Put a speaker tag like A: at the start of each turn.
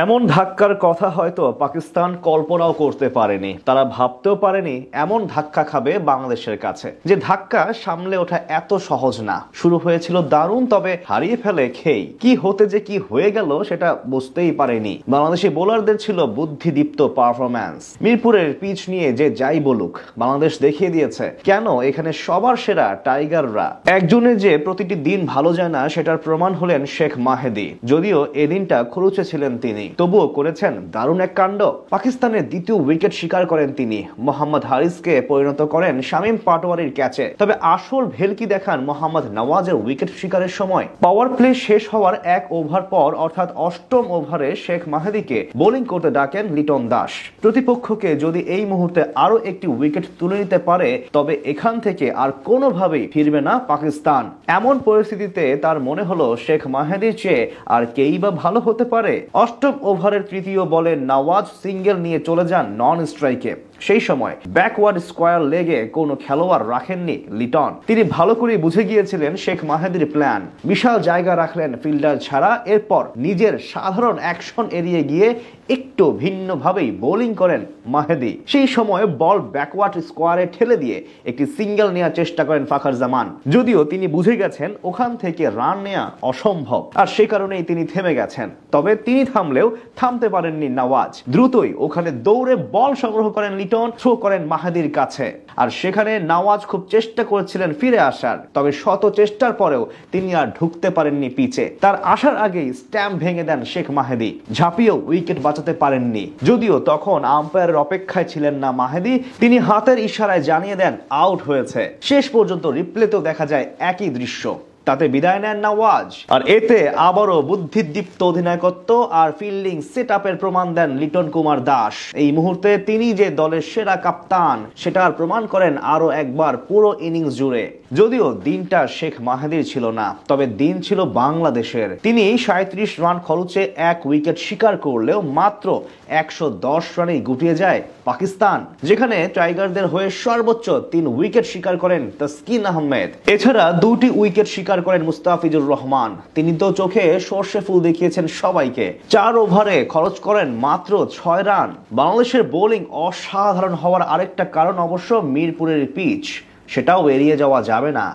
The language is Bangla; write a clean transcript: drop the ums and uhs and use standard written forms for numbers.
A: এমন ধাক্কার কথা হয়তো পাকিস্তান কল্পনাও করতে পারেনি। তারা ভাবতেও পারেনি এমন ধাক্কা খাবে বাংলাদেশের কাছে। যে ধাক্কা সামলে ওঠা এত সহজ না। শুরু হয়েছিল দারুণ, তবে হারিয়ে ফেলে খেই। কি হতে যে কি হয়ে গেল সেটা বুঝতেই পারেনি। বাংলাদেশি বোলারদের ছিল বুদ্ধিদীপ্ত পারফরম্যান্স। মিরপুরের পিচ নিয়ে যে যাই বলুক, বাংলাদেশ দেখিয়ে দিয়েছে কেন এখানে সবার সেরা টাইগাররা। একজনের যে প্রতিটি দিন ভালো যায় না সেটার প্রমাণ হলেন শেখ মাহেদী। যদিও এদিনটা খরুচে ছিলেন তিনি, তবুও করেছেন দারুণ এক কাণ্ড। পাকিস্তানের দ্বিতীয় উইকেট শিকার করেন তিনি। মোহাম্মদ হারিসকে পরিণত করেন শামীম পাটোয়ারির ক্যাচে। তবে আসল ভেলকি দেখান মোহাম্মদ নওয়াজের উইকেট শিকারের সময়। পাওয়ার প্লে শেষ হওয়ার এক ওভার পর অর্থাৎ অষ্টম ওভারে শেখ মাহেদীকে বোলিং করতে ডাকেন লিটন দাস। প্রতিপক্ষকে যদি এই মুহূর্তে আরো একটি উইকেট তুলে নিতে পারে তবে এখান থেকে আর কোনোভাবেই ফিরবে না পাকিস্তান। এমন পরিস্থিতিতে তার মনে হলো শেখ মাহেদীর চেয়ে আর কেই বা ভালো হতে পারে। অষ্টম ওভারের তৃতীয় বলে নওয়াজ সিঙ্গেল নিয়ে চলে যান নন স্ট্রাইকে। সেই সময় ব্যাকওয়ার্ড স্কোয়ার লেগে কোনো খেলোয়াড় রাখেননি লিটন। তিনি ভালো করে বুঝে গিয়েছিলেন শেখ মাহেদীর প্ল্যান। বিশাল জায়গা রাখলেন ফিল্ডার ছাড়া। এরপর নিজের সাধারণ অ্যাকশন এড়িয়ে গিয়ে একটু ভিন্নভাবেই বোলিং করেন মাহেদী। সেই সময় বল ব্যাকওয়ার্ড স্কোয়ারে ঠেলে দিয়ে একটি সিঙ্গেল নেওয়ার চেষ্টা করেন ফাখর জামান। যদিও তিনি বুঝে গেছেন ওখান থেকে রান নেওয়া অসম্ভব, আর সে কারণেই তিনি থেমে গেছেন। তবে তিনি থামলেও থামতে পারেননি নওয়াজ। দ্রুতই ওখানে দৌড়ে বল সংগ্রহ করেন লিটন, থ্রো করেন মাহেদীর কাছে। আর সেখানে নওয়াজ খুব চেষ্টা করেছিলেন ফিরে আসার, তবে শত চেষ্টার পরেও তিনি আর ঢুকতে পারেননি পিচে। তার আসার আগেই স্ট্যাম্প ভেঙে দেন শেখ মাহেদী। ঝাঁপিয়েও উইকেট বাঁচাতে পারেননি। যদিও তখন আম্পায়ারের অপেক্ষায় ছিলেন না মাহেদী, তিনি হাতের ইশারায় জানিয়ে দেন আউট হয়েছে। শেষ পর্যন্ত রিপ্লেতেও দেখা যায় একই দৃশ্য। তাতে বিদায় নেন নওয়াজ। আর এতে আবারও বুদ্ধিদীপ্ত অধিনায়কত্ব আর ফিল্ডিং সেটআপের প্রমাণ দেন লিটন কুমার দাস। এই মুহূর্তে তিনি যে দলের সেরা কাপ্তান সেটার প্রমাণ করেন আরো একবার পুরো ইনিংস জুড়ে। যদিও দিনটা শেখ মাহেদীর ছিল না, তবে দিন ছিল বাংলাদেশের। তিনি 37 রান খরচে এক উইকেট শিকার করলেও মাত্র 110 রানেই গুটিয়ে যায় পাকিস্তান, যেখানে টাইগারদের হয়ে সর্বোচ্চ 3 উইকেট শিকার করেন তাসকিন আহমেদ। এছাড়া 2টি উইকেট শিকার করেন মুস্তাফিজুর রহমান। তিনি তো চোখে সর্ষে ফুল দেখিয়েছেন সবাইকে। 4 ওভারে খরচ করেন মাত্র 6 রান। বাংলাদেশের বোলিং অসাধারণ হওয়ার আরেকটা কারণ অবশ্য মিরপুরের পিচ, সেটাও এড়িয়ে যাওয়া যাবে না।